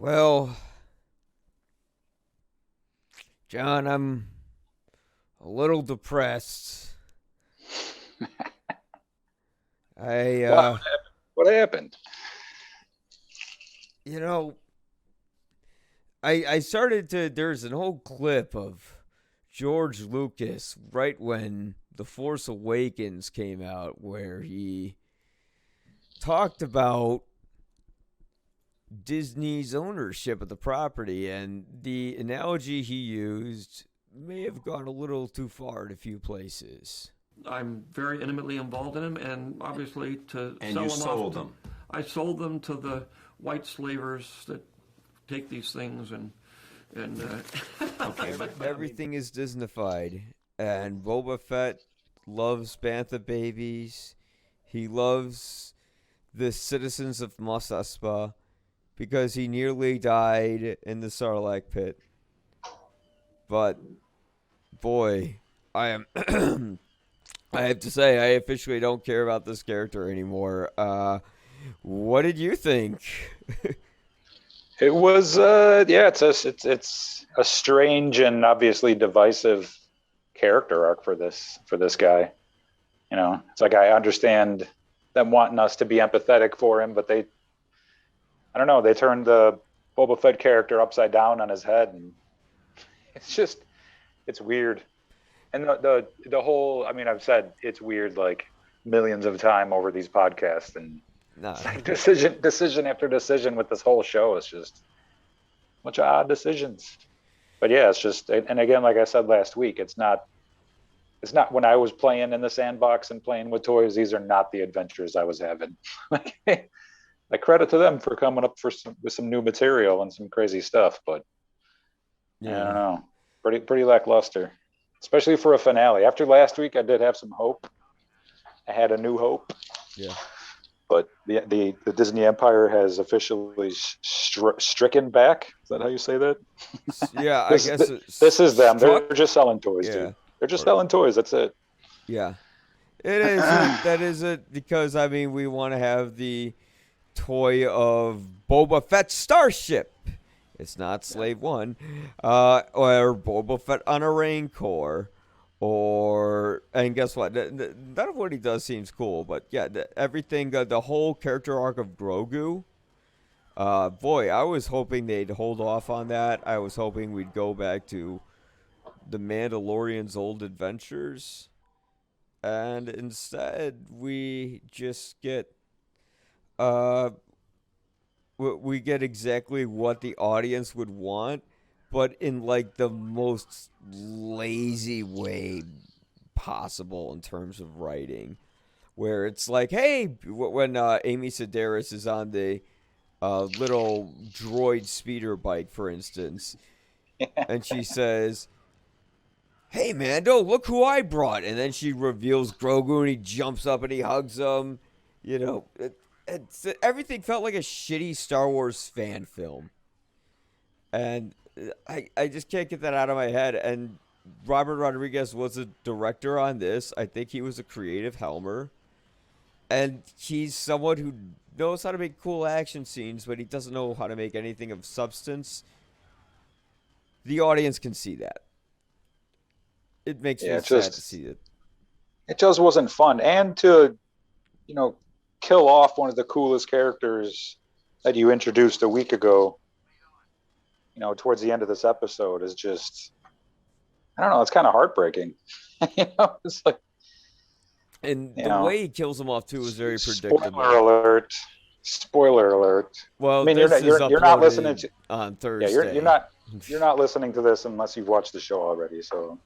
Well, John, I'm a little depressed. I, Wow, uh, what happened? you know, I started to. There's an old clip of George Lucas right when The Force Awakens came out where he talked about Disney's ownership of the property, and the analogy he used may have gone a little too far in a few places. I'm very intimately involved in them, and obviously to And sell you them off sold to, them. I sold them to the white slavers that take these things and Okay, but Everything is Disneyfied, and Boba Fett loves bantha babies. He loves the citizens of Mos Espa because he nearly died in the Sarlacc pit. But boy, I am. I have to say, I officially don't care about this character anymore. What did you think? It was yeah, it's a strange and obviously divisive character arc for this guy. It's like I understand them wanting us to be empathetic for him, but I don't know, they turned the Boba Fett character upside down on his head, and it's just it's weird. And the whole, I mean, I've said it's weird like millions of time over these podcasts, and Nah, it's like decision after decision with this whole show is just a bunch of odd decisions. But yeah, it's just, and again, like I said last week, it's not when I was playing in the sandbox and playing with toys. These are not the adventures I was having. Like credit to them for coming up with some new material and some crazy stuff, but I don't yeah, know, pretty lackluster, especially for a finale. After last week, I did have some hope. I had a new hope, yeah, but the Disney Empire has officially stricken back. Is that how you say that? yeah. I This guess this, it this is them. struck. They're just selling toys, Yeah, dude. They're just or selling toys. That's it. yeah, it is it. That is it because I mean we want to have the toy of Boba Fett's starship. It's not Slave One, or Boba Fett on a Rancor, or and guess what? None of what he does seems cool, but yeah, everything, the whole character arc of Grogu. Boy, I was hoping they'd hold off on that. I was hoping we'd go back to the Mandalorian's old adventures, and instead we just get uh we get exactly what the audience would want, but in like the most lazy way possible in terms of writing. Where it's like, hey, when Amy Sedaris is on the little droid speeder bike, for instance, and she says, "Hey, Mando, look who I brought," and then she reveals Grogu, and he jumps up and he hugs him. You know, everything felt like a shitty Star Wars fan film, and I just can't get that out of my head. And Robert Rodriguez was a director on this. I think he was a creative helmer, and he's someone who knows how to make cool action scenes, but he doesn't know how to make anything of substance. The audience can see that. It makes Yeah, me sad to see it. it just wasn't fun. And to you know kill off one of the coolest characters that you introduced a week ago, towards the end of this episode is just, I don't know, it's kind of heartbreaking. It's like, And you the know, way he kills him off too is very spoiler predictable. alert, spoiler alert. I Well, mean, you're this not is you're not listening uploaded to, on yeah, you're Thursday. not you're not listening to this unless you've watched the show already. So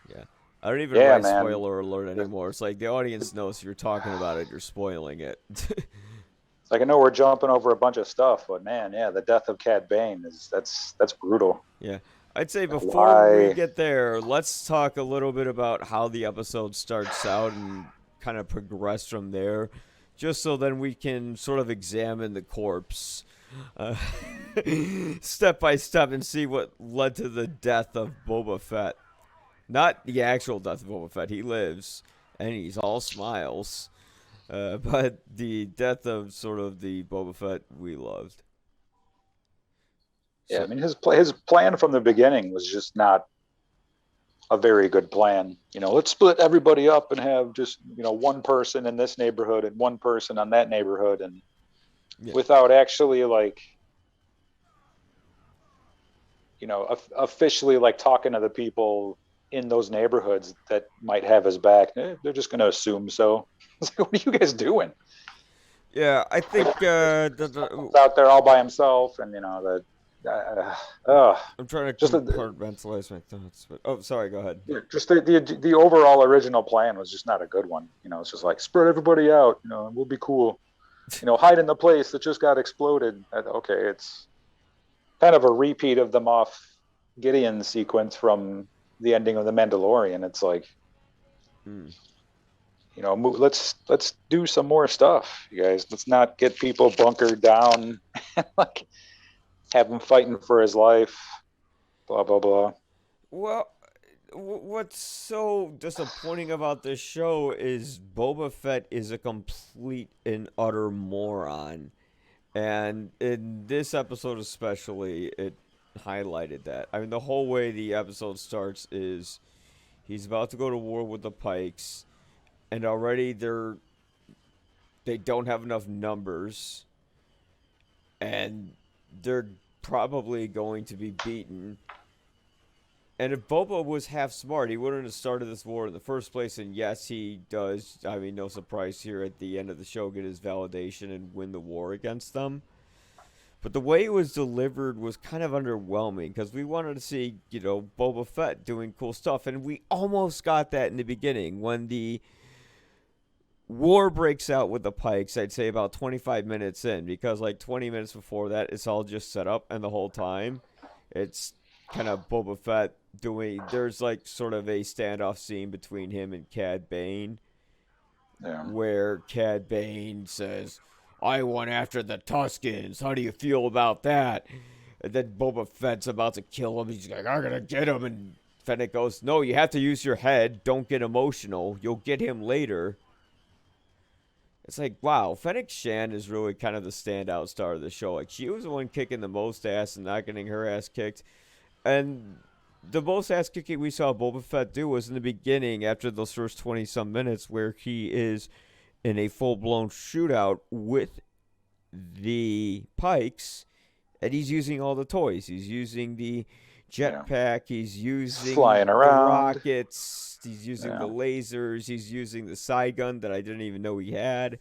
Yeah. I don't even yeah, write man, spoiler alert it's anymore. It's like the audience knows if you're talking about it, you're spoiling it. like I know we're jumping over a bunch of stuff, but man, yeah, the death of Cad Bane that's brutal. Yeah. I'd say Like before we why? get there, let's talk a little bit about how the episode starts out and kind of progress from there, just so then we can sort of examine the corpse uh, step by step and see what led to the death of Boba Fett. Not the actual death of Boba Fett. He lives and he's all smiles. But the death of sort of the Boba Fett we loved. Yeah, I mean his plan from the beginning was just not a very good plan. Let's split everybody up and have just one person in this neighborhood and one person on that neighborhood, and without actually like officially like talking to the people in those neighborhoods that might have his back. They're just going to assume so. It's like, what are you guys doing? Yeah, I think He's out there all by himself, and I'm trying to just compartmentalize my thoughts. But sorry, go ahead. just the overall original plan was just not a good one. It's just like spread everybody out. And we'll be cool. Hide in the place that just got exploded. Okay, it's kind of a repeat of the Moff Gideon sequence from the ending of The Mandalorian. It's like, let's do some more stuff, you guys. Let's not get people bunkered down and like have him fighting for his life. Blah blah blah. Well, what's so disappointing about this show is Boba Fett is a complete and utter moron. And in this episode especially, it highlighted that. I mean, the whole way the episode starts is he's about to go to war with the Pikes, and already they don't have enough numbers, and they're probably going to be beaten. And if Boba was half smart, he wouldn't have started this war in the first place. And yes, he does. I mean, no surprise here at the end of the show, get his validation and win the war against them. But the way it was delivered was kind of underwhelming because we wanted to see, Boba Fett doing cool stuff. And we almost got that in the beginning. When the war breaks out with the Pikes, I'd say about 25 minutes in, because like 20 minutes before that, it's all just set up. And the whole time, it's kind of Boba Fett there's like sort of a standoff scene between him and Cad Bane, where Cad Bane says, I went after the Tuskens, how do you feel about that? And then Boba Fett's about to kill him, he's like, I'm gonna get him, and Fennec goes, no, you have to use your head, don't get emotional, you'll get him later. It's like, wow, Fennec Shand is really kind of the standout star of the show. Like, she was the one kicking the most ass and not getting her ass kicked. And the most ass kicking we saw Boba Fett do was in the beginning, after those first 20-some minutes, where he is in a full-blown shootout with the Pikes, and he's using all the toys. He's using the jetpack, he's using flying around, the rockets, he's using the lasers, he's using the side gun that I didn't even know he had,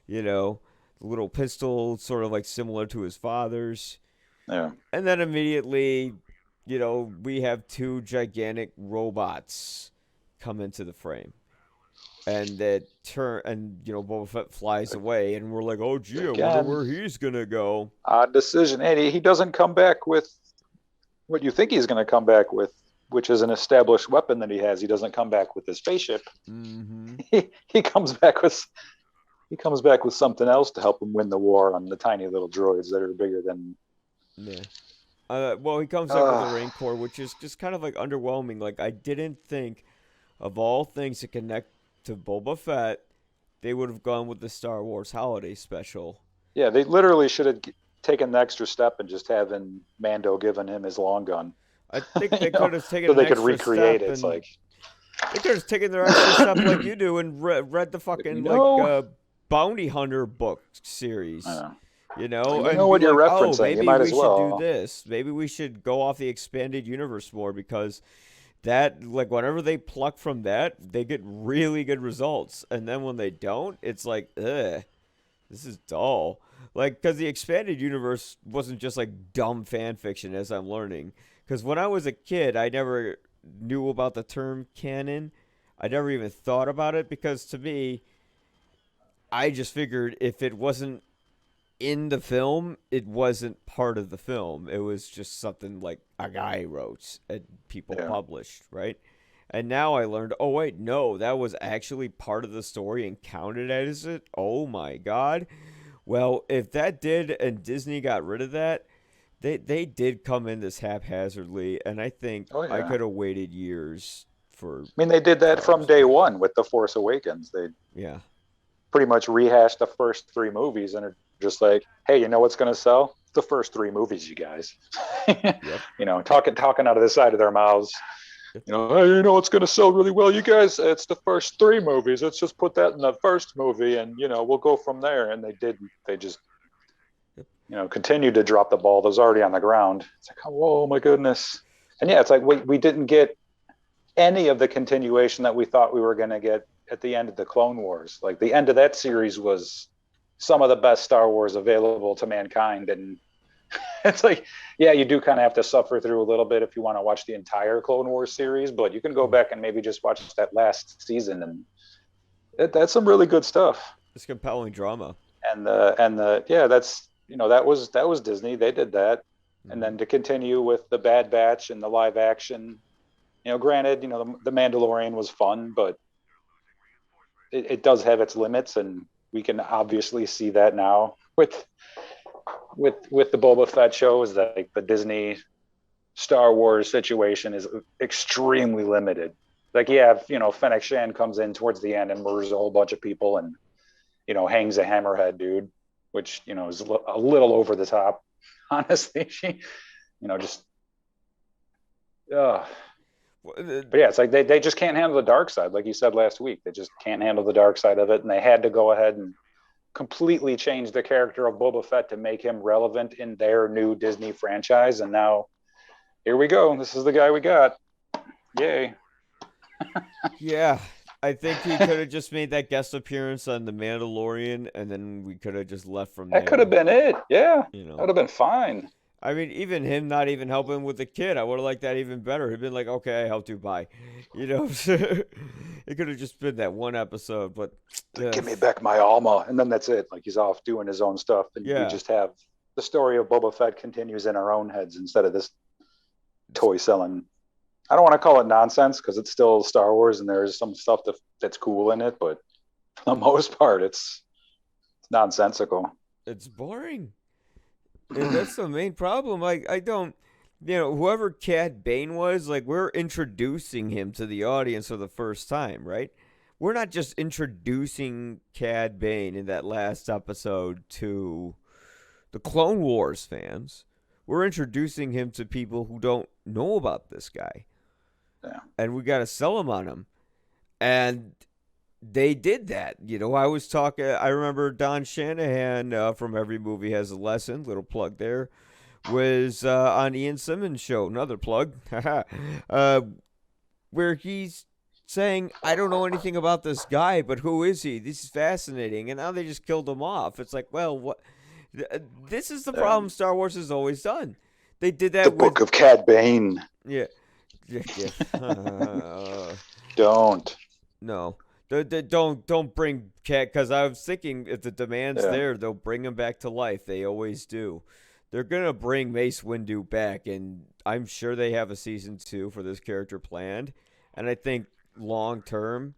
the little pistol, sort of like similar to his father's. Yeah. And then immediately, we have two gigantic robots come into the frame. And Boba Fett flies away, and we're like, oh, gee, I wonder where he's going to go. Odd decision. And he doesn't come back with what you think he's going to come back with, which is an established weapon that he has. He doesn't come back with his spaceship. Mm-hmm. He comes back with something else to help him win the war on the tiny little droids that are bigger than. Yeah. Well, he comes up with the Rain Corps, which is just kind of like underwhelming. Like, I didn't think, of all things to connect to Boba Fett, they would have gone with the Star Wars Holiday Special. Yeah, they literally should have taken the extra step and just having Mando giving him his long gun. I think they could have taken so an they could extra recreate step it. It's like they could have taken their extra step like you do and read the fucking bounty hunter book series. You know what you're referencing. Maybe you might we as well should do this. Maybe we should go off the expanded universe more, because that, like, whenever they pluck from that, they get really good results. And then when they don't, it's like, ugh, this is dull. Like, because the expanded universe wasn't just like dumb fan fiction, as I'm learning. Because when I was a kid, I never knew about the term canon. I never even thought about it, because to me, I just figured if it wasn't in the film, it wasn't part of the film. It was just something like a guy wrote and people published, right? And now I learned, oh wait, no, that was actually part of the story and counted as it. Oh my god. Well, if that did and Disney got rid of that, they did come in this haphazardly, and I think I could have waited years for. I mean, they did that from day one with The Force Awakens. They pretty much rehashed the first three movies and are just like, hey, you know what's going to sell? the first 3 movies, you guys. Yep. You know, talking out of the side of their mouths. You know, hey, you know, it's going to sell really well. You guys, it's the first 3 movies. Let's just put that in the first movie, and you know, we'll go from there. And they didn't. They just, you know, continued to drop the ball that was already on the ground. It's like, oh my goodness. And yeah, it's like we didn't get any of the continuation that we thought we were going to get at the end of the Clone Wars. Like the end of that series was some of the best Star Wars available to mankind, and it's like, yeah, you do kind of have to suffer through a little bit if you want to watch the entire Clone Wars series, but you can go back and maybe just watch that last season, and that's some really good stuff. It's compelling drama. And yeah, that's, you know, that was Disney. They did that. And then to continue with the Bad Batch and the live action, you know, granted, you know, the Mandalorian was fun, but it does have its limits, and we can obviously see that now with the Boba Fett shows, that like, the Disney Star Wars situation is extremely limited. Like, yeah, you know, Fennec Shand comes in towards the end and murders a whole bunch of people, and you know, hangs a hammerhead dude, which, you know, is a little over the top. Honestly, she, you know, just but yeah, it's like they just can't handle the dark side, like you said last week. They just can't handle the dark side of it, and they had to go ahead and completely change the character of Boba Fett to make him relevant in their new Disney franchise. And now here we go. This is the guy we got. Yay. Yeah, I think he could have just made that guest appearance on The Mandalorian, and then we could have just left from there. That could have been it. Yeah, you know, that would have been fine. I mean, even him not even helping with the kid, I would have liked that even better. He'd been like, okay, I helped you, bye. You know, it could have just been that one episode, but give me back my Alma, and then that's it. Like, he's off doing his own stuff, and we just have the story of Boba Fett continues in our own heads instead of this toy selling. I don't want to call it nonsense, because it's still Star Wars, and there's some stuff that's cool in it, but for the most part, it's nonsensical. It's boring. And that's the main problem. Like, I don't, you know, whoever Cad Bane was, like, we're introducing him to the audience for the first time, right? We're not just introducing Cad Bane in that last episode to the Clone Wars fans. We're introducing him to people who don't know about this guy. Yeah. And we got to sell him on him. And they did that. You know, I remember Don Shanahan from Every Movie Has a Lesson, little plug there, was on Ian Simmons' show, another plug, where he's saying, I don't know anything about this guy, but who is he? This is fascinating. And now they just killed him off. It's like, well, what? This is the problem Star Wars has always done. They did that with the Book of Cad Bane. Yeah. Don't. No. Don't bring Cat, because I was thinking if the demand's there, they'll bring him back to life. They always do. They're gonna bring Mace Windu back, and I'm sure they have a season 2 for this character planned. And I think long term,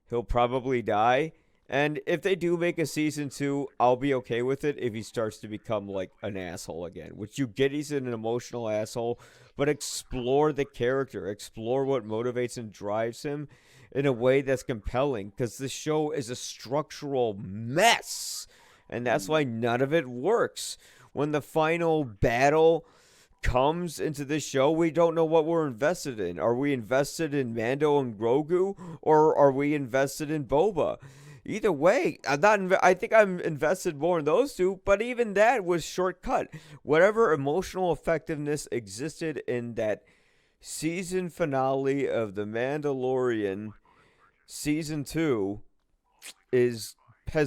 he'll probably die. And if they do make a season 2, I'll be okay with it if he starts to become like an asshole again. Which you get, he's an emotional asshole, but explore the character, explore what motivates and drives him in a way that's compelling, because this show is a structural mess, and that's why none of it works. When the final battle comes into this show, we don't know what we're invested in. Are we invested in Mando and Grogu, or are we invested in Boba? Either way, I think I'm invested more in those two, but even that was shortcut. Whatever emotional effectiveness existed in that season finale of The Mandalorian season 2 has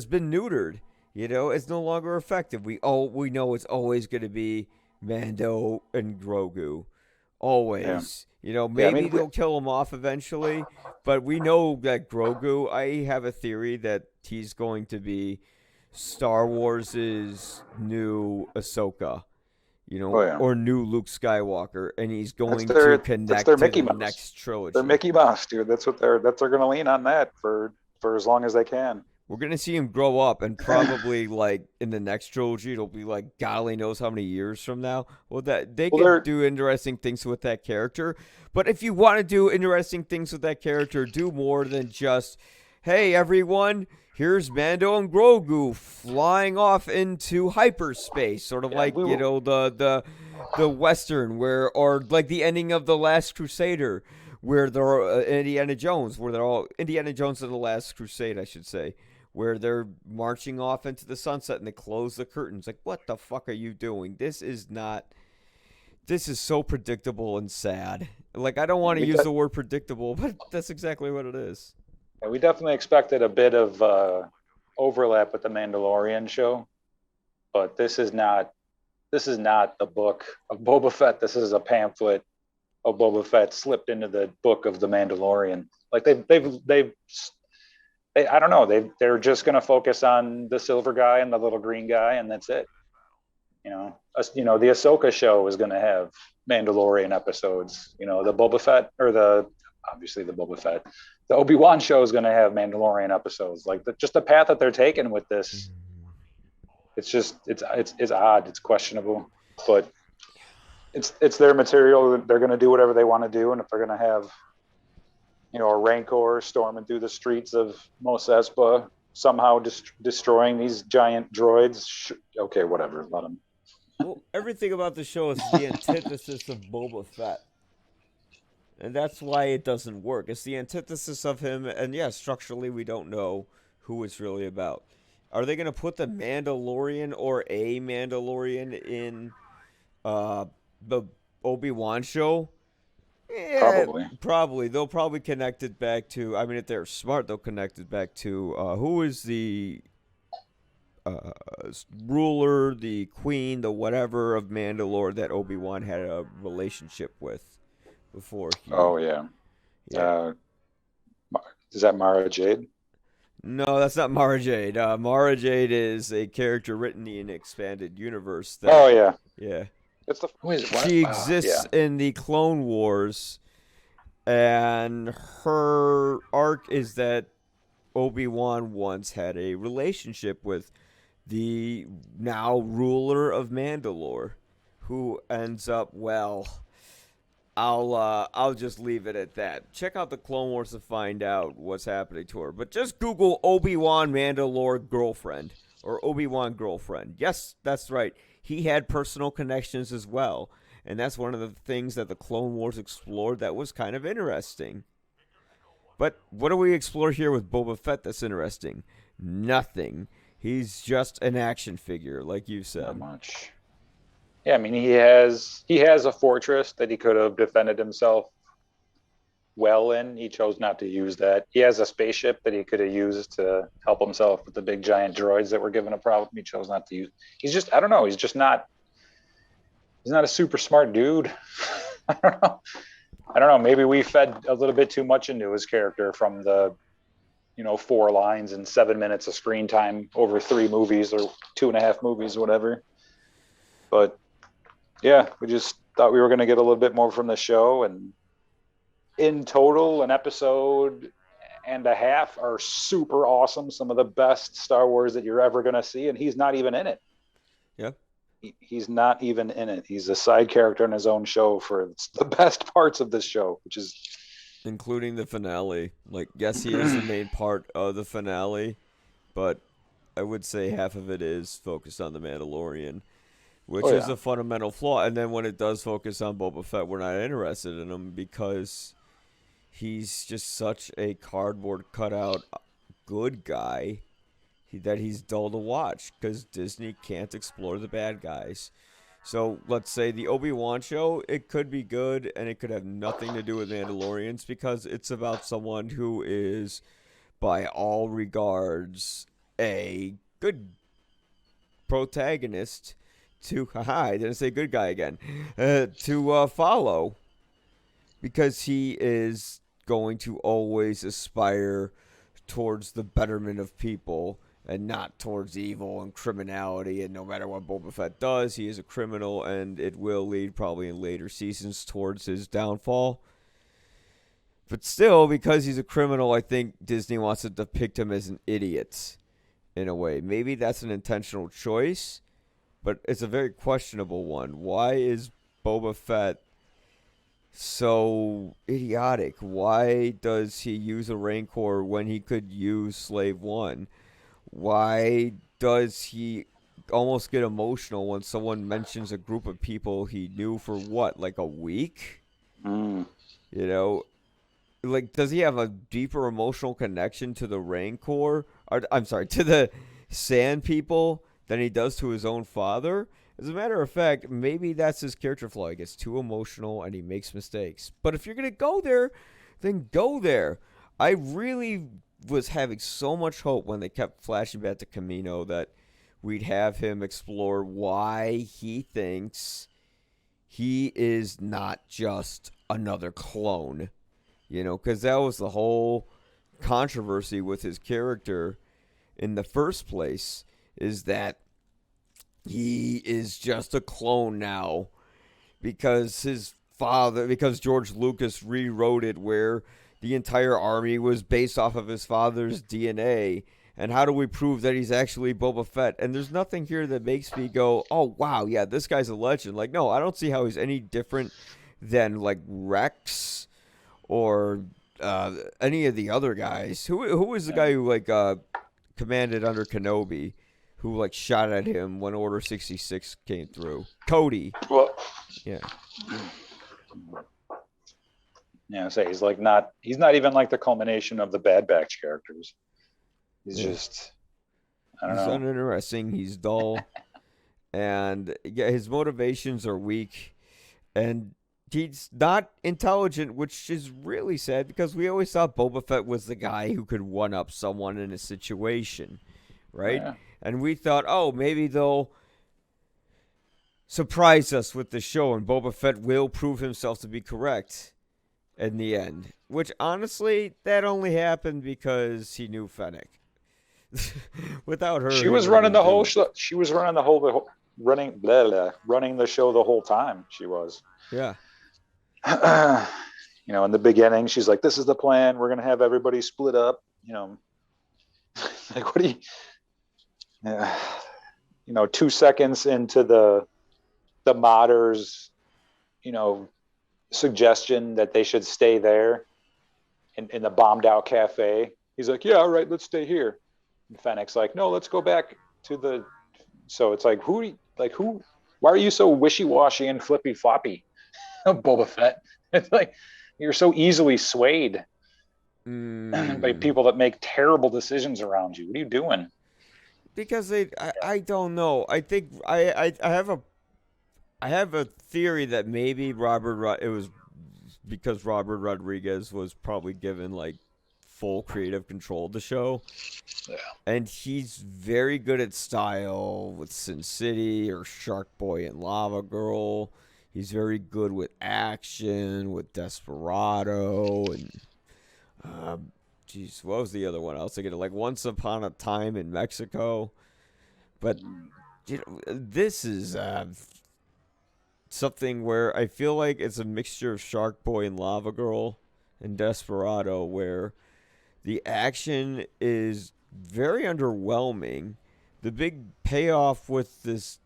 been neutered. You know, it's no longer effective. We know it's always going to be Mando and Grogu. Always. Yeah. You know, maybe they'll kill him off eventually, but we know that Grogu, I have a theory that he's going to be Star Wars' new Ahsoka, you know, or new Luke Skywalker, and he's going to connect to the next trilogy. They're Mickey Mouse, dude. That's what they're going to lean on that for as long as they can. We're going to see him grow up, and probably, like, in the next trilogy, it'll be, like, God only knows how many years from now. Well, they can do interesting things with that character. But if you want to do interesting things with that character, do more than just, hey, everyone, here's Mando and Grogu flying off into hyperspace, sort of like the Western or like the ending of the Last Crusader, where they're Indiana Jones and the Last Crusade, I should say, where they're marching off into the sunset and they close the curtains. Like, what the fuck are you doing? This is so predictable and sad. Like, I don't want to use the word predictable, but that's exactly what it is. Yeah, we definitely expected a bit of overlap with the Mandalorian show, but this is not the book of Boba Fett. This is a pamphlet of Boba Fett slipped into the book of the Mandalorian. Like they've I don't know, they're just going to focus on the silver guy and the little green guy, and that's it. The Ahsoka show is going to have Mandalorian episodes. The Boba Fett obviously the Boba Fett. The Obi-Wan show is going to have Mandalorian episodes. Like just the path that they're taking with this, it's odd. It's questionable, but it's their material. They're going to do whatever they want to do, and if they're going to have, a Rancor storming through the streets of Mos Espa, somehow destroying these giant droids, okay, whatever, let them. Well, everything about the show is the antithesis of Boba Fett. And that's why it doesn't work. It's the antithesis of him, and yeah, structurally we don't know who it's really about. Are they going to put the Mandalorian or a Mandalorian in the Obi-Wan show? Yeah, probably. They'll probably connect it back to, I mean, if they're smart, they'll connect it back to, who is the ruler, the queen, the whatever of Mandalore that Obi-Wan had a relationship with before. Yeah. Is that Mara Jade? No, that's not Mara Jade. Mara Jade is a character written in the expanded universe. Yeah. She exists in the Clone Wars, and her arc is that Obi-Wan once had a relationship with the now ruler of Mandalore, who ends up, I'll just leave it at that. Check out the Clone Wars to find out what's happening to her. But just Google Obi-Wan Mandalore girlfriend or Obi-Wan girlfriend. Yes, that's right. He had personal connections as well. And that's one of the things that the Clone Wars explored that was kind of interesting. But what do we explore here with Boba Fett that's interesting? Nothing. He's just an action figure, like you said. Not much. Yeah, I mean, he has a fortress that he could have defended himself well in. He chose not to use that. He has a spaceship that he could have used to help himself with the big giant droids that were given a problem. He chose not to use. He's just, I don't know. He's not a super smart dude. I don't know. Maybe we fed a little bit too much into his character from the, 4 lines and 7 minutes of screen time over 3 movies or 2.5 movies, whatever. But yeah, we just thought we were going to get a little bit more from the show, and in total, an episode and a half are super awesome. Some of the best Star Wars that you're ever going to see, and he's not even in it. Yeah. He's not even in it. He's a side character in his own show for the best parts of this show, which is... including the finale. Like, yes, he is the main part of the finale, but I would say half of it is focused on the Mandalorian, which is a fundamental flaw. And then when it does focus on Boba Fett, we're not interested in him because he's just such a cardboard cutout good guy that he's dull to watch because Disney can't explore the bad guys. So let's say the Obi-Wan show, it could be good and it could have nothing to do with Mandalorians because it's about someone who is, by all regards, a good protagonist to, I didn't say good guy again, to follow, because he is going to always aspire towards the betterment of people and not towards evil and criminality. And no matter what Boba Fett does, he is a criminal, and it will lead probably in later seasons towards his downfall. But still, because he's a criminal, I think Disney wants to depict him as an idiot in a way. Maybe that's an intentional choice, but it's a very questionable one. Why is Boba Fett so idiotic? Why does he use a Rancor when he could use Slave One? Why does he almost get emotional when someone mentions a group of people he knew for what, like a week? Mm. You know, like, does he have a deeper emotional connection to the Rancor? Or, I'm sorry, to the Sand People than he does to his own father? As a matter of fact, maybe that's his character flaw. He gets too emotional and he makes mistakes. But if you're going to go there, then go there. I really was having so much hope when they kept flashing back to Camino that we'd have him explore why he thinks he is not just another clone. You know, because that was the whole controversy with his character in the first place, is that he is just a clone now because because George Lucas rewrote it where the entire army was based off of his father's DNA. And how do we prove that he's actually Boba Fett? And there's nothing here that makes me go, oh, wow, yeah, this guy's a legend. Like, no, I don't see how he's any different than, like, Rex or any of the other guys. Who was the guy who, like, commanded under Kenobi, who, like, shot at him when Order 66 came through? Cody. Well, Yeah. yeah, say he's not even like the culmination of the Bad Batch characters. He's just, I don't He's know. uninteresting. He's dull. And yeah, his motivations are weak. And he's not intelligent, which is really sad because we always thought Boba Fett was the guy who could one up someone in a situation, right? Yeah. And we thought, oh, maybe they'll surprise us with the show and Boba Fett will prove himself to be correct in the end. Which, honestly, that only happened because he knew Fennec. Without her, She was running the whole show. She was running the whole running the show the whole time. She was. Yeah. You know, in the beginning, she's like, "This is the plan. We're gonna have everybody split up." You know, like what do you? You know, 2 seconds into the modders, you know, suggestion that they should stay there in the bombed out cafe. He's like, "Yeah, all right, let's stay here." And Fennec's like, "No, let's go back to the." So it's like, who? Why are you so wishy-washy and flippy-floppy, Boba Fett? It's like you're so easily swayed by people that make terrible decisions around you. What are you doing? Because I don't know. I think I have a theory that maybe it was because Robert Rodriguez was probably given like full creative control of the show. Yeah. And he's very good at style with Sin City or Shark Boy and Lava Girl. He's very good with action, with Desperado, and what was the other one? I was thinking like Once Upon a Time in Mexico. But you know, this is something where I feel like it's a mixture of Shark Boy and Lava Girl and Desperado, where the action is very underwhelming. The big payoff with this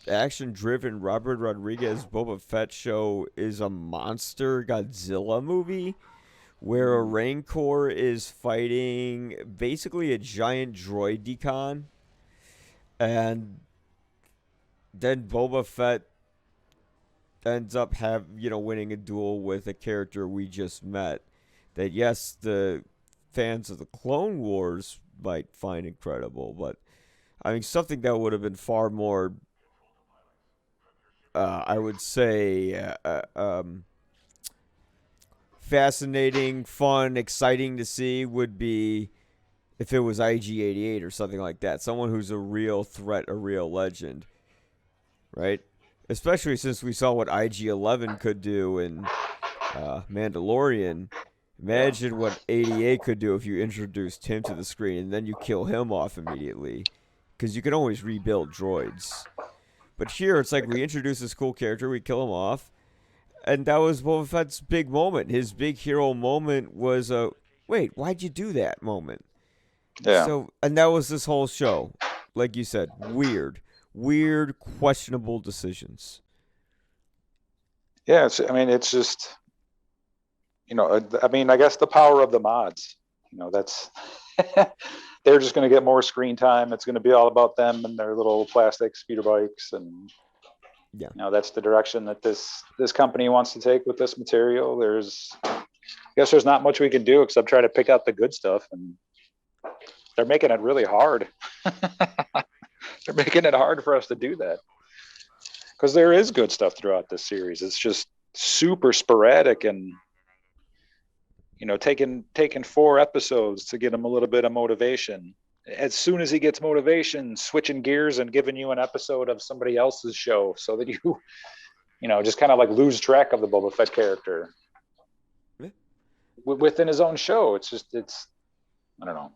action-driven Robert Rodriguez Boba Fett show is a monster Godzilla movie where a Rancor is fighting basically a giant droid decon, and then Boba Fett ends up winning a duel with a character we just met that, yes, the fans of the Clone Wars might find incredible, but I mean, something that would have been far more, I would say, fascinating, fun, exciting to see would be if it was IG-88 or something like that. Someone who's a real threat, a real legend, right? Especially since we saw what IG-11 could do in Mandalorian. Imagine what 88 could do if you introduced him to the screen and then you kill him off immediately. Because you can always rebuild droids. But here, it's like we introduce this cool character, we kill him off, and that was Boba Fett's big moment. His big hero moment was a, wait, why'd you do that moment? Yeah. So, and that was this whole show. Like you said, weird, questionable decisions. Yeah, it's just, you know, I mean, I guess the power of the mods, you know, that's they're just going to get more screen time. It's going to be all about them and their little plastic speeder bikes, and that's the direction that this company wants to take with this material. I guess there's not much we can do except try to pick out the good stuff, and they're making it really hard. They're making it hard for us to do that, because there is good stuff throughout this series. It's just super sporadic, and taking 4 episodes to get him a little bit of motivation. As soon as he gets motivation, switching gears and giving you an episode of somebody else's show, so that you just kind of like lose track of the Boba Fett character within his own show. It's I don't know.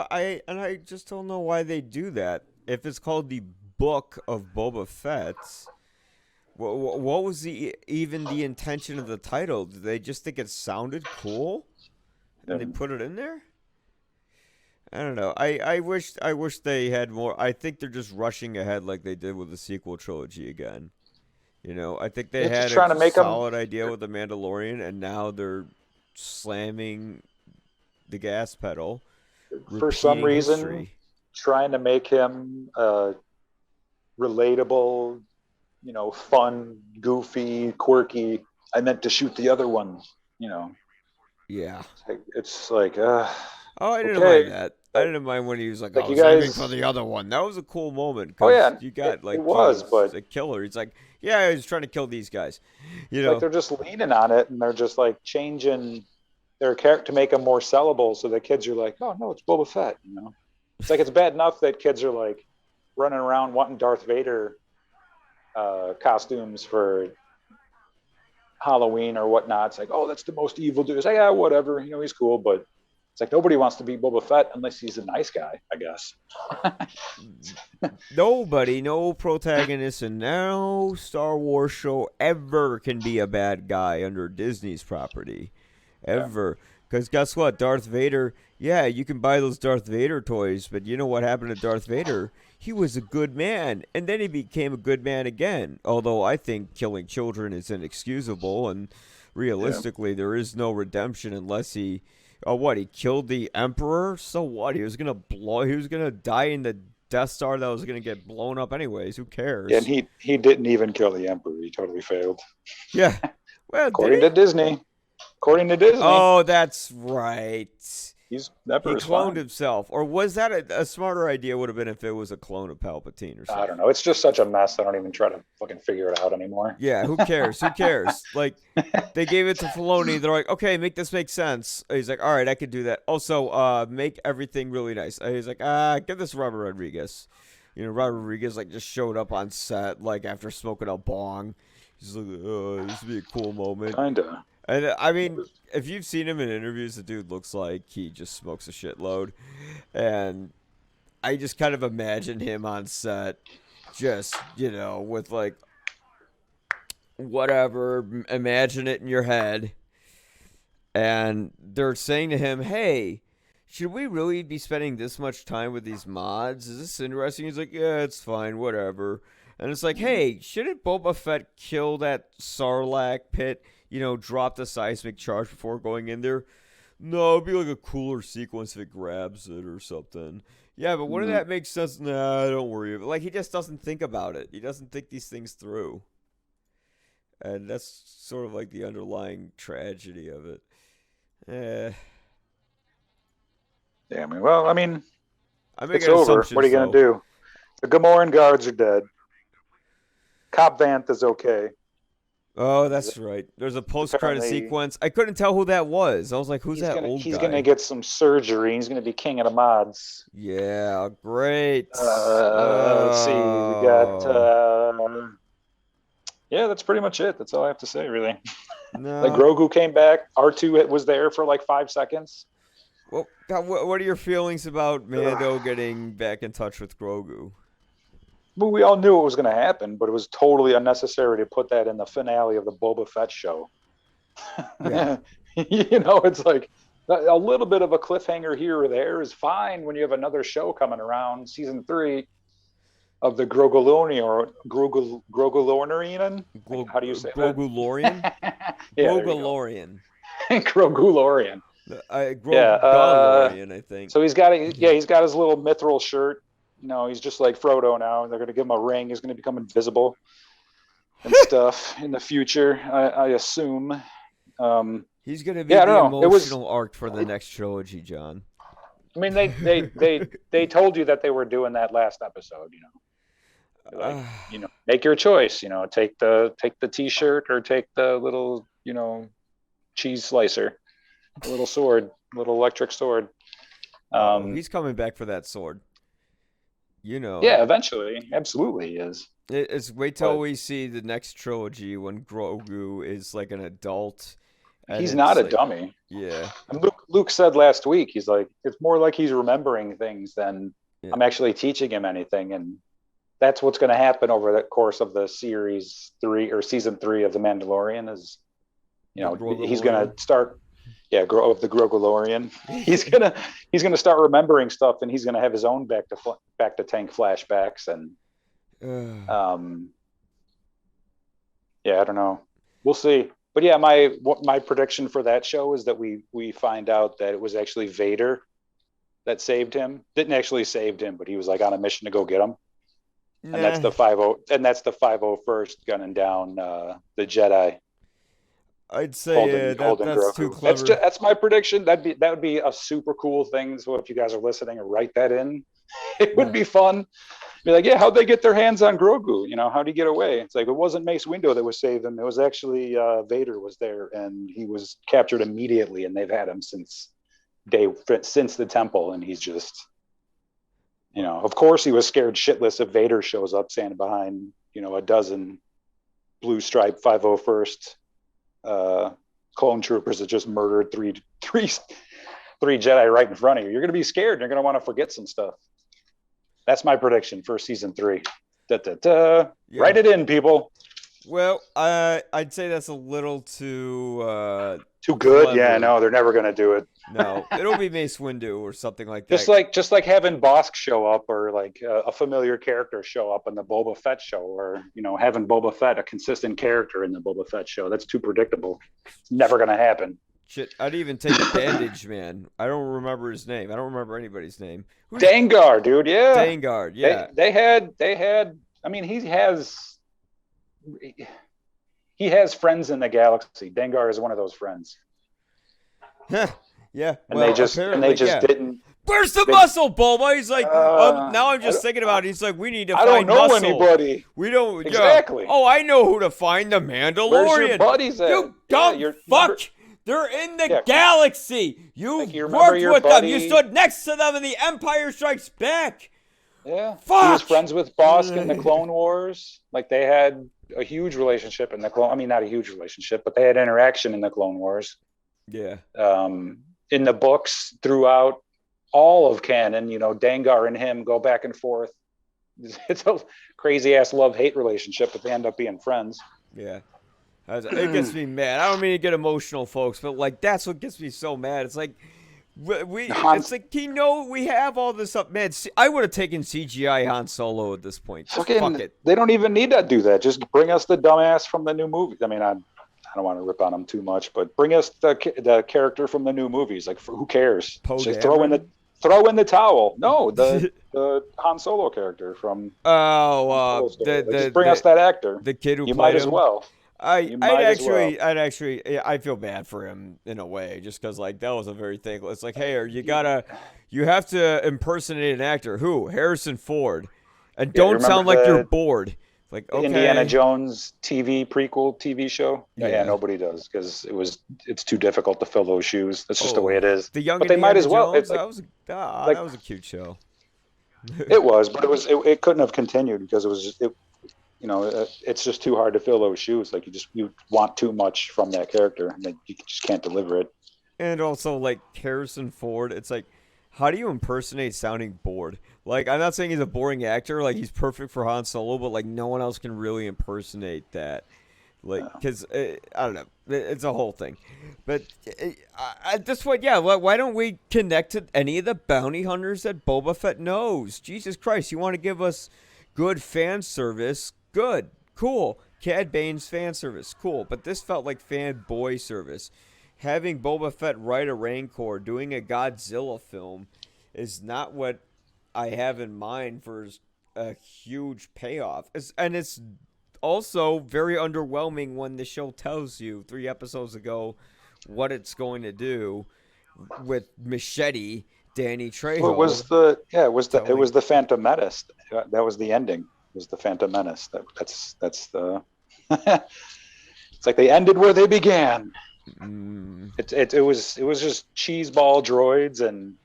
I just don't know why they do that. If it's called the Book of Boba Fett, what was even the intention of the title? Did they just think it sounded cool and they put it in there? I don't know. I wish they had more. I think they're just rushing ahead like they did with the sequel trilogy again. I think they had a solid idea with the Mandalorian, and now they're slamming the gas pedal for some reason, trying to make him relatable, fun, goofy, quirky. I meant to shoot the other one, Yeah. It's like, oh, I didn't mind that. I didn't mind when he was like, I was aiming for the other one. That was a cool moment. Oh, yeah. You got, it was, but a killer. He's like, yeah, he was trying to kill these guys. Like they're just leaning on it, and they're just like changing their character to make them more sellable, so the kids are like, oh no, it's Boba Fett. It's like, it's bad enough that kids are like running around wanting Darth Vader costumes for Halloween or whatnot. It's like, oh, that's the most evil dude. It's like, yeah, whatever, he's cool, but it's like nobody wants to be Boba Fett unless he's a nice guy, I guess. Nobody, no protagonist in no Star Wars show ever can be a bad guy under Disney's property. Ever. Because guess what? Darth Vader, you can buy those Darth Vader toys, but you know what happened to Darth Vader? He was a good man, and then he became a good man again. Although I think killing children is inexcusable, and realistically, there is no redemption unless he... Oh, what? He killed the Emperor? So what? He was gonna die in the Death Star that was gonna get blown up anyways. Who cares? Yeah, and he didn't even kill the Emperor. He totally failed. Yeah. Well, according to Disney. Oh, that's right. He cloned himself. Or was that a smarter idea would have been if it was a clone of Palpatine or something? I don't know. It's just such a mess. I don't even try to fucking figure it out anymore. Yeah, who cares? Who cares? Like, they gave it to Filoni. They're like, okay, make this make sense. He's like, all right, I can do that. Also, make everything really nice. He's like, give this to Robert Rodriguez. Robert Rodriguez, like, just showed up on set, like, after smoking a bong. He's like, this would be a cool moment. Kinda. And I mean, if you've seen him in interviews, the dude looks like he just smokes a shitload. And I just kind of imagine him on set, just, with like, whatever, imagine it in your head. And they're saying to him, hey, should we really be spending this much time with these mods? Is this interesting? He's like, yeah, it's fine, whatever. And it's like, hey, shouldn't Boba Fett kill that Sarlacc pit? Drop the seismic charge before going in there? No, it'd be like a cooler sequence if it grabs it or something. Yeah, but wouldn't that make sense? Nah, don't worry. Like, he just doesn't think about it. He doesn't think these things through. And that's sort of like the underlying tragedy of it. Yeah, I mean, it's over. What are you going to do? The Gamoran guards are dead. Cobb Vanth is okay. Oh, that's right. There's a post-credit sequence. I couldn't tell who that was. I was like, who's that old guy? He's going to get some surgery. He's going to be king of the mods. Yeah, great. Let's see. We got... yeah, that's pretty much it. That's all I have to say, really. No. Like, Grogu came back. R2 was there for like 5 seconds. Well, God, what are your feelings about Mando getting back in touch with Grogu? Well, we all knew it was going to happen, but it was totally unnecessary to put that in the finale of the Boba Fett show. Yeah. It's like a little bit of a cliffhanger here or there is fine when you have another show coming around, season 3 of the Grogolorian. How do you say that? Grogolorian? Yeah, Grogolorian. Grogolorian. Yeah, Mandalorian, I think. So he's got he's got his little mithril shirt. He's just like Frodo now. They're going to give him a ring. He's going to become invisible and stuff in the future, I assume. He's going to be I the don't know. emotional arc for the next trilogy, John. I mean, they told you that they were doing that last episode. Like, make your choice. Take the T-shirt or take the little cheese slicer, a little sword, little electric sword. He's coming back for that sword. Yeah, eventually, absolutely he is. It's wait till we see the next trilogy when Grogu is like an adult. He's not a dummy. Yeah. And Luke said last week, he's like, it's more like he's remembering things than I'm actually teaching him anything. And that's what's going to happen over the course of the season 3 of The Mandalorian is, he's going to start, grow of the Grogalorian. He's going to start remembering stuff, and he's going to have his own back to tank flashbacks. And, I don't know. We'll see. But yeah, my prediction for that show is that we find out that it was actually Vader that saved him. Didn't actually save him, but he was like on a mission to go get him. Nah. And that's the 501st gunning down the Jedi. I'd say that's too clever. That's my prediction. That would be a super cool thing. So if you guys are listening, write that in. It would be fun. Be like, how'd they get their hands on Grogu? How'd he get away? It's like, it wasn't Mace Windu that was saving him. It was actually Vader was there, and he was captured immediately, and they've had him since the temple, and he's just, of course he was scared shitless if Vader shows up standing behind, a dozen blue stripe 501st clone troopers that just murdered three Jedi right in front of you. You're going to be scared. You're going to want to forget some stuff. That's my prediction for season 3. Yeah. Write it in, people. Well, I'd say that's a little too good. Clever. Yeah, no, they're never going to do it. No, it'll be Mace Windu or something like that. Just like having Bosk show up, or like a familiar character show up in the Boba Fett show, or having Boba Fett a consistent character in the Boba Fett show. That's too predictable. It's never going to happen. Shit, I'd even take Bandage Man. I don't remember his name. I don't remember anybody's name. Dengar, dude. Yeah, Dengar. Yeah, they had. I mean, he has friends in the galaxy. Dengar is one of those friends. Yeah, and they just didn't. Where's the muscle, Boba? He's like, now I'm just thinking about it. He's like, we need to find muscle. I don't know anybody. We don't. Exactly. Oh, I know who to find. The Mandalorian. Where's your buddies at? You dumb fuck. They're in the galaxy. You worked with them. You stood next to them in the Empire Strikes Back. Yeah. Fuck. He was friends with Bosk in the Clone Wars. Like, they had a huge relationship in the Clone. I mean, not a huge relationship, but they had interaction in the Clone Wars. Yeah. In the books, throughout all of canon, Dengar and him go back and forth. It's a crazy ass love-hate relationship, but they end up being friends. Yeah. It gets me mad. I don't mean to get emotional, folks, but like that's what gets me so mad. It's like it's like we have all this up, man. I would have taken CGI Han Solo at this point. Fuck it. They don't even need to do that. Just bring us the dumbass from the new movie. I mean, I don't want to rip on him too much, but bring us the character from the new movies. Like, who cares? Just throw in the towel. No, the Han Solo character from. Just bring us that actor. The kid who you might as well. I'd actually, I feel bad for him in a way, just because like that was a very thing. It's like, hey, you have to impersonate an actor. Who? Harrison Ford, and don't sound like you're bored. Like, okay. Indiana Jones prequel TV show. Yeah, nobody does because it's too difficult to fill those shoes. That's just the way it is. The young but they Indiana might as well. Jones, that was a cute show. It was, but it couldn't have continued because it was just it's just too hard to fill those shoes. Like you want too much from that character, and you just can't deliver it. And also, like Harrison Ford, it's like, how do you impersonate sounding bored? Like, I'm not saying he's a boring actor. Like, he's perfect for Han Solo, but like no one else can really impersonate that. Like, because I don't know, it's a whole thing. But at this point, why don't we connect to any of the bounty hunters that Boba Fett knows? Jesus Christ, you want to give us good fan service? Good, cool. Cad Bane's fan service, cool. But this felt like fanboy service. having Boba Fett ride a Rancor, doing a Godzilla film, is not what I have in mind for a huge payoff. And it's also very underwhelming when the show tells you 3 episodes ago what it's going to do with Machete, Danny Trejo. Well, it was the Phantom Menace. That was the ending. It was the Phantom Menace. That's the. It's like they ended where they began. It was just cheeseball droids and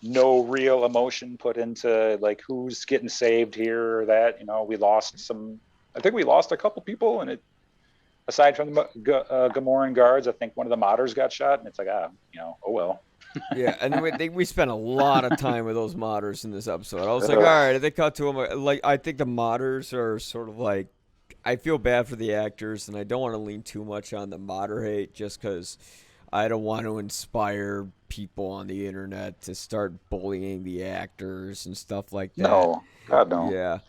no real emotion put into like who's getting saved here or that. You know, we lost some. I think we lost a couple people, and it. Aside from the Gamoran guards, I think one of the modders got shot, and it's like, oh well. Yeah, and we spent a lot of time with those modders in this episode. I was like, all right, they cut to them. Like, I think the modders are sort of like, I feel bad for the actors, and I don't want to lean too much on the modder hate just because I don't want to inspire people on the internet to start bullying the actors and stuff like that. No, God no. Yeah,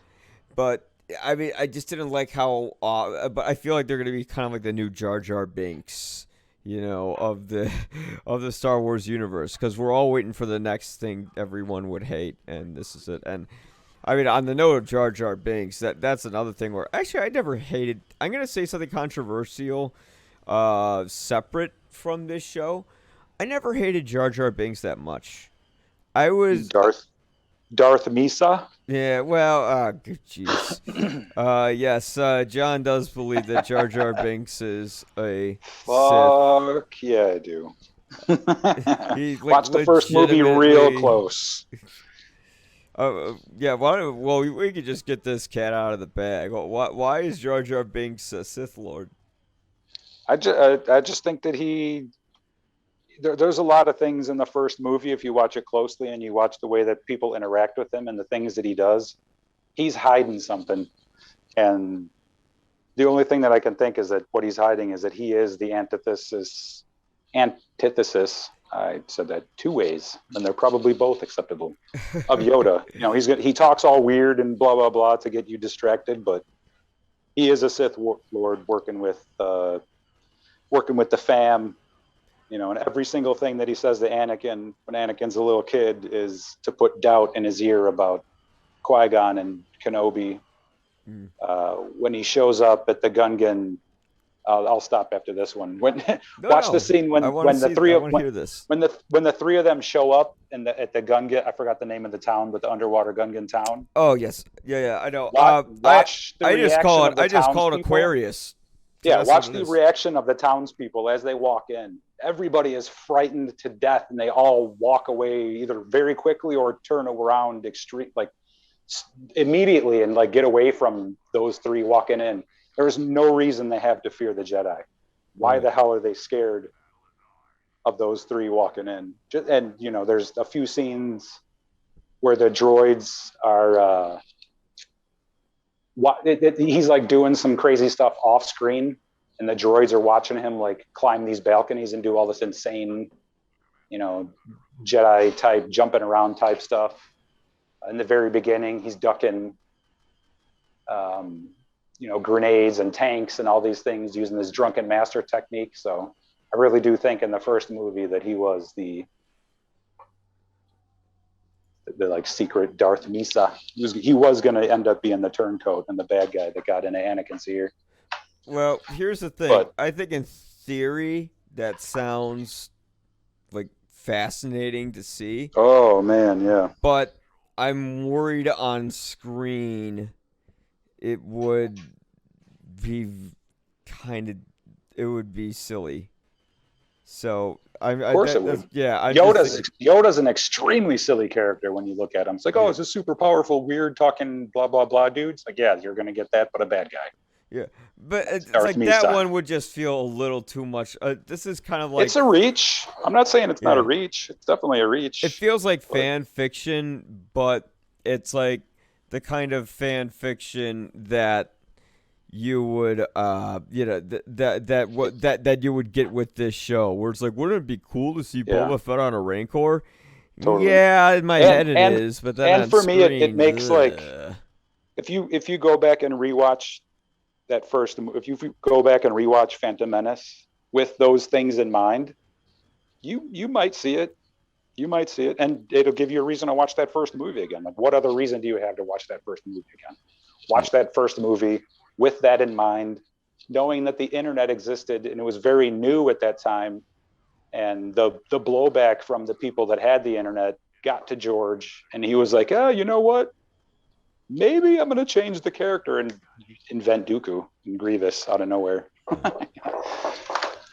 but I mean, I just didn't like how. But I feel like they're going to be kind of like the new Jar Jar Binks, you know, of the Star Wars universe, because we're all waiting for the next thing everyone would hate, and this is it. And I mean, on the note of Jar Jar Binks, that's another thing where actually I never hated. I'm going to say something controversial, separate from this show. I never hated Jar Jar Binks that much. I was Darth Misa. Yeah, well, jeez. Yes, John does believe that Jar Jar Binks is a Fuck Sith. Yeah, I do. Watch the first movie real close. Yeah, well, we could just get this cat out of the bag. Why is Jar Jar Binks a Sith Lord? I just think that there's a lot of things in the first movie, if you watch it closely and you watch the way that people interact with him and the things that he does, he's hiding something. And the only thing that I can think is that what he's hiding is that he is the antithesis. I said that 2 ways, and they're probably both acceptable, of Yoda. You know, he talks all weird and blah, blah, blah to get you distracted, but he is a Sith Lord working with the fam. You know, and every single thing that he says to Anakin when Anakin's a little kid is to put doubt in his ear about Qui-Gon and Kenobi. When he shows up at the Gungan, I'll stop after this one. Watch the scene when the three of them show up at the Gungan. I forgot the name of the town, but the underwater Gungan town. Oh yes, yeah, I know. I just call it Aquarius. Yeah, watch the reaction of the townspeople as they walk in. Everybody is frightened to death, and they all walk away either very quickly or turn around immediately and like get away from those 3 walking in. There's no reason they have to fear the Jedi. Why the hell are they scared of those 3 walking in? And you know, there's a few scenes where the droids are. He's like doing some crazy stuff off screen, and the droids are watching him like climb these balconies and do all this insane, you know, Jedi type jumping around type stuff. In the very beginning, he's ducking, you know, grenades and tanks and all these things using this drunken master technique. So I really do think in the first movie that he was the like secret Darth Misa. He was going to end up being the turncoat and the bad guy that got into Anakin's ear. Well, here's the thing. I think in theory that sounds like fascinating to see. Oh man, yeah. But I'm worried on screen it would be silly. So of course it would. Yeah, Yoda's an extremely silly character when you look at him. It's like, oh, it's a super powerful, weird talking, blah blah blah dude. It's like, yeah, you're gonna get that, but a bad guy. Yeah, but it's like that one would just feel a little too much. This is kind of like it's a reach. I'm not saying it's not a reach. It's definitely a reach. It feels like fan fiction, but it's like the kind of fan fiction that you would that you would get with this show, where it's like, wouldn't it be cool to see Boba Fett on a Rancor? Totally. Yeah, in my head it is, but then and for me it makes like if you go back and rewatch that first, if you go back and rewatch Phantom Menace, with those things in mind, you might see it. You might see it, and it'll give you a reason to watch that first movie again. Like, what other reason do you have to watch that first movie again? Watch that first movie with that in mind, knowing that the internet existed and it was very new at that time, and the blowback from the people that had the internet got to George, and he was like, "Oh, you know what? Maybe I'm going to change the character and invent Dooku and Grievous out of nowhere."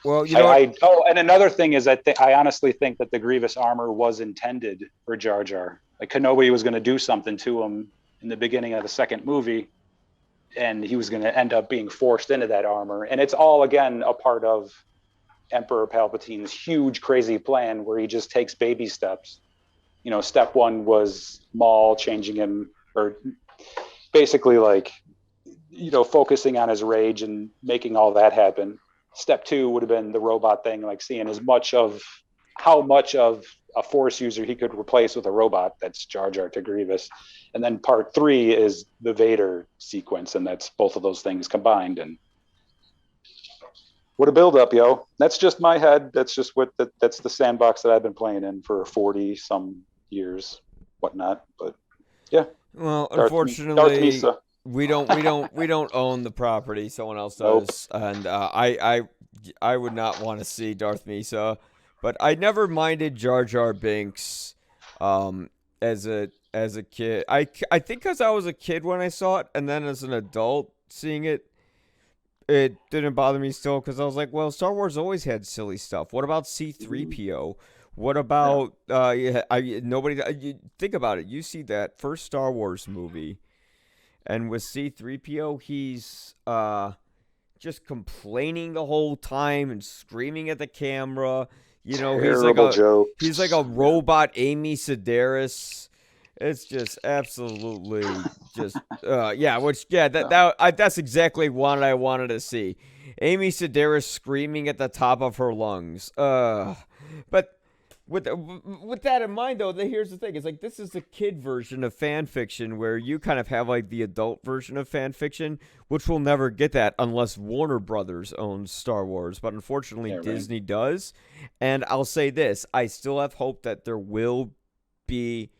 Well, you know, and another thing is I honestly think that the Grievous armor was intended for Jar Jar. Like, Kenobi was going to do something to him in the beginning of the second movie, and he was going to end up being forced into that armor. And it's all, again, a part of Emperor Palpatine's huge, crazy plan where he just takes baby steps. You know, step one was Maul changing him, or basically, like, you know, focusing on his rage and making all that happen. Step two would have been the robot thing, like seeing how much of a Force user he could replace with a robot. That's Jar Jar to Grievous. And then part three is the Vader sequence, and that's both of those things combined. And what a build up, yo. That's just my head. That's just that's the sandbox that I've been playing in for 40 some years, whatnot. But yeah. Well, Darth unfortunately, Misa. we don't own the property. Someone else does, Nope. and I would not want to see Darth Misa, but I never minded Jar Jar Binks, as a kid. I think because I was a kid when I saw it, and then as an adult seeing it, it didn't bother me still because I was like, well, Star Wars always had silly stuff. What about C-3PO? What about you think about it. You see that first Star Wars movie, and with C-3PO, he's just complaining the whole time and screaming at the camera. You know, he's like a robot Amy Sedaris. It's just absolutely just that's exactly what I wanted to see. Amy Sedaris screaming at the top of her lungs. But with that in mind, though, here's the thing. It's like this is the kid version of fan fiction where you kind of have like the adult version of fan fiction, which will never get that unless Warner Brothers owns Star Wars. But unfortunately, Disney does. And I'll say this. I still have hope that there will be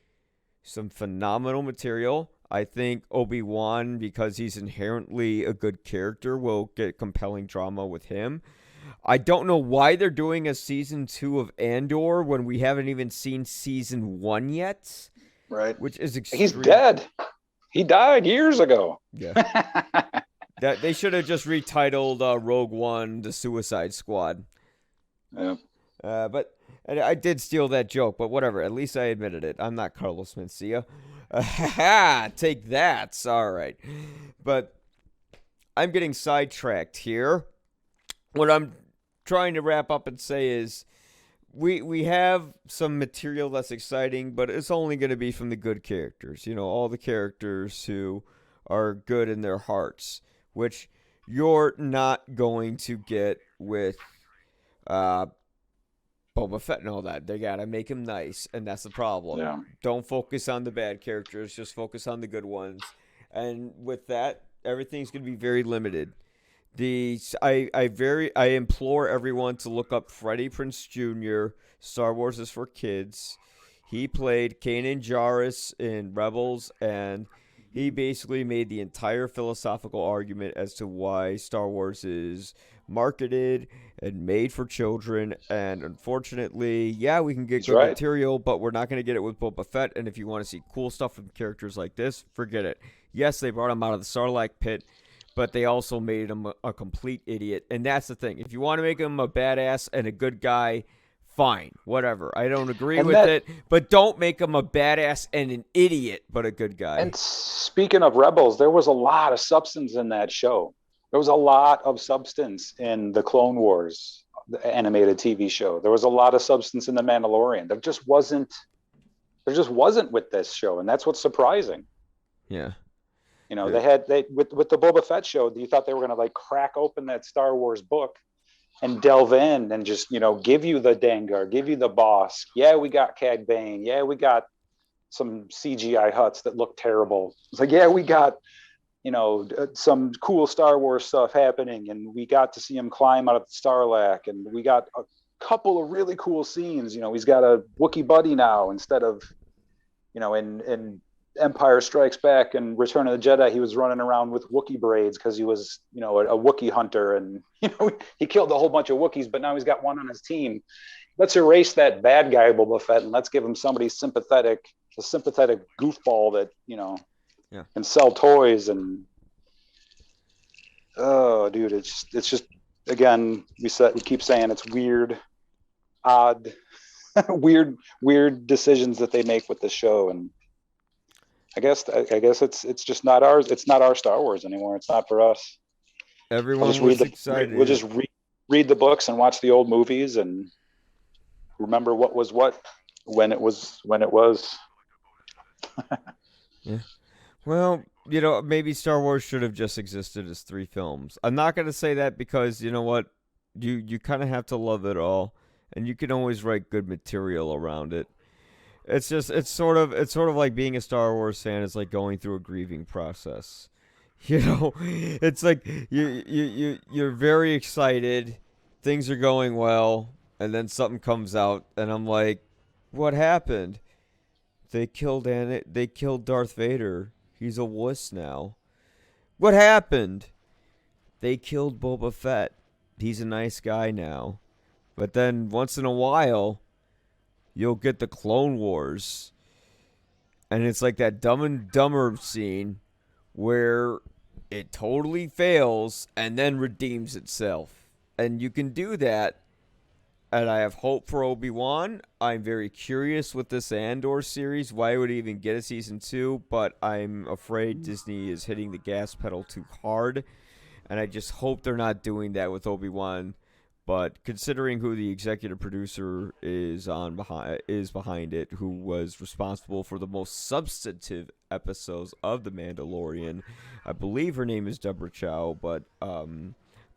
some phenomenal material. I think Obi-Wan, because he's inherently a good character, will get compelling drama with him. I don't know why they're doing a season 2 of Andor when we haven't even seen season 1 yet. Right. Which is He's dead. He died years ago. Yeah. They should have just retitled Rogue One The Suicide Squad. Yeah. But I did steal that joke, but whatever. At least I admitted it. I'm not Carlos Mencia. Take that. All right. But I'm getting sidetracked here. What I'm trying to wrap up and say is we have some material that's exciting, but it's only going to be from the good characters. You know, all the characters who are good in their hearts, which you're not going to get with Boba Fett and all that. They got to make him nice, and that's the problem. Yeah. Don't focus on the bad characters. Just focus on the good ones. And with that, everything's going to be very limited. I implore everyone to look up Freddie Prinze Jr. Star Wars is for Kids. He played Kanan Jarrus in Rebels, and he basically made the entire philosophical argument as to why Star Wars is marketed and made for children. And unfortunately, yeah, we can get good material, but we're not going to get it with Boba Fett. And if you want to see cool stuff from characters like this, forget it. Yes, they brought him out of the Sarlacc pit, but they also made him a complete idiot. And that's the thing. If you want to make him a badass and a good guy, fine, whatever. I don't agree with it, but don't make him a badass and an idiot, but a good guy. And speaking of Rebels, there was a lot of substance in that show. There was a lot of substance in the Clone Wars, the animated TV show. There was a lot of substance in The Mandalorian. There just wasn't with this show, and that's what's surprising. Yeah. You know, with the Boba Fett show, you thought they were going to like crack open that Star Wars book and delve in and just, you know, give you the Dengar, give you the boss. Yeah, we got Cad Bane. Yeah, we got some CGI huts that look terrible. It's like, yeah, we got some cool Star Wars stuff happening, and we got to see him climb out of the Sarlacc, and we got a couple of really cool scenes. He's got a Wookiee buddy now instead of, in Empire Strikes Back and Return of the Jedi, he was running around with Wookiee braids because he was, a Wookiee hunter, and he killed a whole bunch of Wookiees, but now he's got one on his team. Let's erase that bad guy Boba Fett, and let's give him somebody sympathetic, a sympathetic goofball that can sell toys. And oh, dude, it's just again, we keep saying it's weird, odd, weird decisions that they make with the show. And I guess it's just not ours. It's not our Star Wars anymore. It's not for us. Everyone was excited. We'll just read the books and watch the old movies and remember what was what when it was. Yeah. Well, maybe Star Wars should have just existed as 3 films. I'm not going to say that because you know what? You kind of have to love it all, and you can always write good material around it. It's sort of like being a Star Wars fan is like going through a grieving process. It's like you're very excited, things are going well, and then something comes out, and I'm like, what happened? They killed Darth Vader. He's a wuss now. What happened? They killed Boba Fett. He's a nice guy now. But then once in a while, you'll get the Clone Wars. And it's like that Dumb and Dumber scene where it totally fails and then redeems itself. And you can do that. And I have hope for Obi-Wan. I'm very curious with this Andor series. Why would it even get a season 2? But I'm afraid Disney is hitting the gas pedal too hard. And I just hope they're not doing that with Obi-Wan. But considering who the executive producer is behind it, who was responsible for the most substantive episodes of The Mandalorian, I believe her name is Deborah Chow, but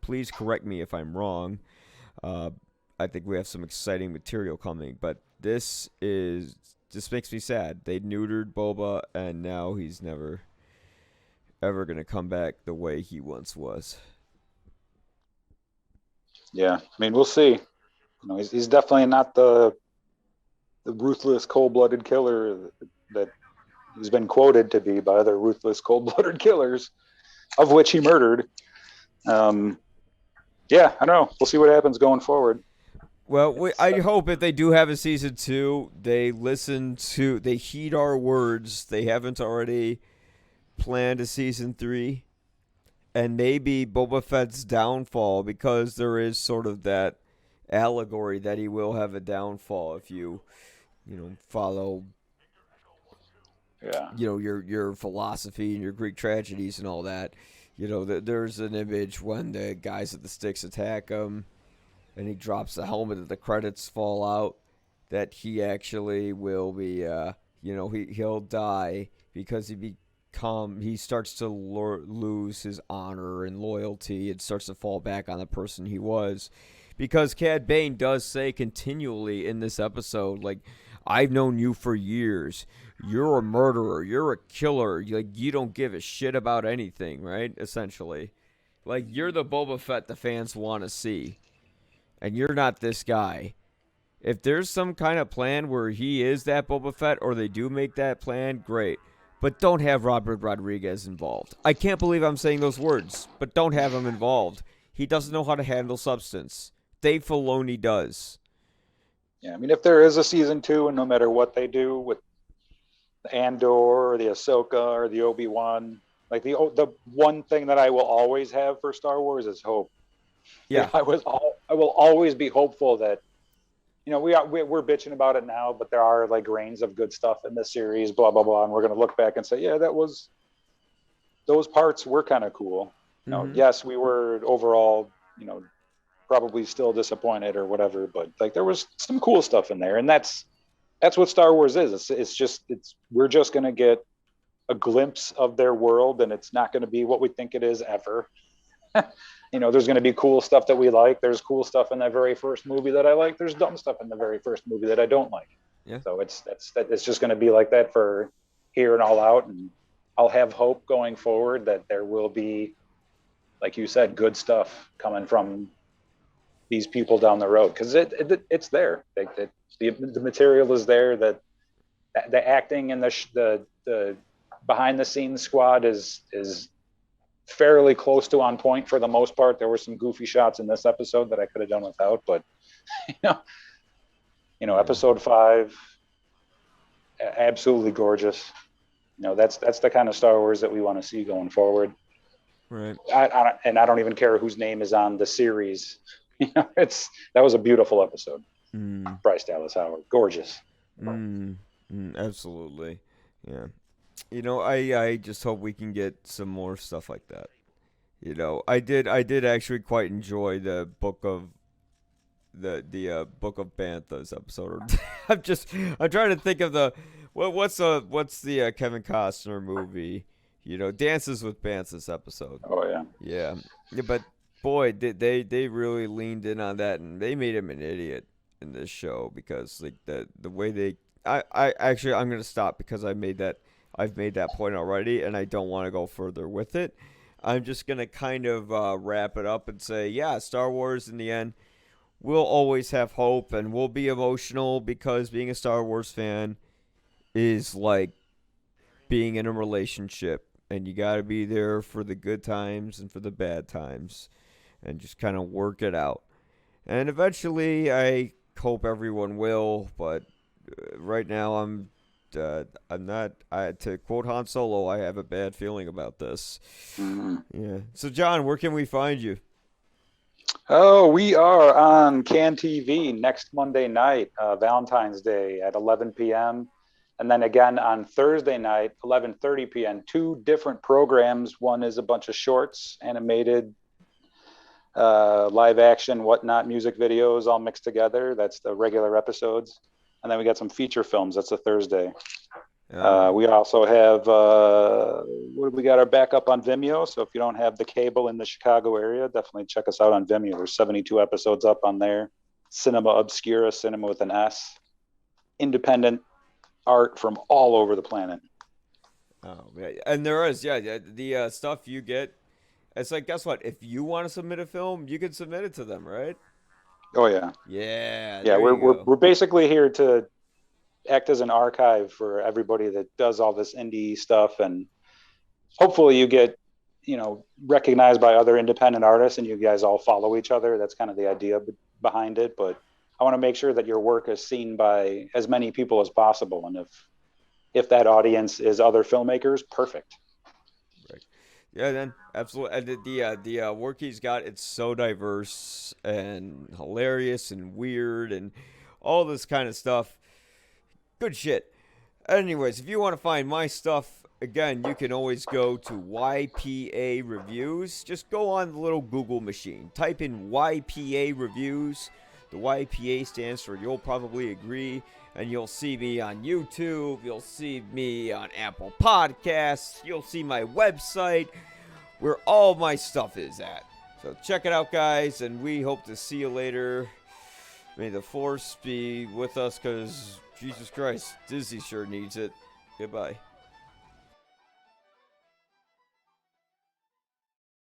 please correct me if I'm wrong. I think we have some exciting material coming, but this makes me sad. They neutered Boba, and now he's never ever gonna come back the way he once was. Yeah, I mean, we'll see. He's definitely not the ruthless, cold-blooded killer that he's been quoted to be by other ruthless, cold-blooded killers, of which he murdered. Yeah, I don't know. We'll see what happens going forward. Well, I hope if they do have a season 2, they heed our words. They haven't already planned a season 3. And maybe Boba Fett's downfall, because there is sort of that allegory that he will have a downfall if you follow, your philosophy and your Greek tragedies and all that. There's an image when the guys at the sticks attack him, and he drops the helmet and the credits fall out, that he actually will be, he'll die because he starts to lose his honor and loyalty and starts to fall back on the person he was. Because Cad Bane does say continually in this episode, like, I've known you for years. You're a murderer. You're a killer. Like, you don't give a shit about anything, right? Essentially. Like, you're the Boba Fett the fans want to see. And you're not this guy. If there's some kind of plan where he is that Boba Fett, or they do make that plan, great. But don't have Robert Rodriguez involved. I can't believe I'm saying those words, but don't have him involved. He doesn't know how to handle substance. Dave Filoni does. Yeah, I mean, if there is a season 2, and no matter what they do with the Andor or the Ahsoka or the Obi-Wan, like the one thing that I will always have for Star Wars is hope. Yeah, I will always be hopeful that, we're bitching about it now, but there are like grains of good stuff in this series, blah blah blah, and we're going to look back and say, yeah, those parts were kind of cool. Yes, we were overall, probably still disappointed or whatever, but like there was some cool stuff in there, and that's what Star Wars is. We're just going to get a glimpse of their world, and it's not going to be what we think it is ever. There's going to be cool stuff that we like. There's cool stuff in that very first movie that I like. There's dumb stuff in the very first movie that I don't like. Yeah. So it's just going to be like that for here and all out. And I'll have hope going forward that there will be, like you said, good stuff coming from these people down the road, because it's there. The material is there. That the acting and the behind the scenes squad is fairly close to on point for the most part. There were some goofy shots in this episode that I could have done without, but episode 5, absolutely gorgeous. That's the kind of Star Wars that we want to see going forward. Right. I don't even care whose name is on the series. That was a beautiful episode. Bryce Dallas Howard, gorgeous. Absolutely. Yeah. I just hope we can get some more stuff like that. I did actually quite enjoy the book of Book of Banthas episode. I'm trying to think of what's the Kevin Costner movie? Dances with Banthas episode. Oh yeah. Yeah, but boy, they really leaned in on that, and they made him an idiot in this show, because like the way I'm gonna stop, because I've made that point already, and I don't want to go further with it. I'm just gonna kind of wrap it up and say, yeah, Star Wars in the end, we'll always have hope, and we'll be emotional, because being a Star Wars fan is like being in a relationship, and you got to be there for the good times and for the bad times, and just kind of work it out. And eventually, I hope everyone will, but right now I'm not. To quote Han Solo, I have a bad feeling about this. Yeah. So, John, where can we find you? Oh, we are on Can TV next Monday night, Valentine's Day at 11 p.m. And then again on Thursday night, 11:30 p.m. 2 different programs. One is a bunch of shorts, animated, live action, whatnot, music videos all mixed together. That's the regular episodes. And then we got some feature films. That's a Thursday. We also have, we got our backup on Vimeo. So if you don't have the cable in the Chicago area, definitely check us out on Vimeo. There's 72 episodes up on there. Cinema Obscura, cinema with an S. Independent art from all over the planet. Oh, yeah. And there is, the stuff you get. It's like, guess what? If you want to submit a film, you can submit it to them, right? Oh yeah. Yeah. We're basically here to act as an archive for everybody that does all this indie stuff, and hopefully you get recognized by other independent artists, and you guys all follow each other. That's kind of the idea behind it. But I want to make sure that your work is seen by as many people as possible, and if that audience is other filmmakers, perfect. Right. Yeah, then absolutely. And the work he's got, it's so diverse and hilarious and weird and all this kind of stuff. Good shit. Anyways, if you want to find my stuff, again, you can always go to YPA Reviews. Just go on the little Google machine. Type in YPA Reviews. The YPA stands for You'll Probably Agree. And you'll see me on YouTube. You'll see me on Apple Podcasts. You'll see my website, where all my stuff is at. So check it out, guys. And we hope to see you later. May the Force be with us, because Jesus Christ, Disney sure needs it. Goodbye.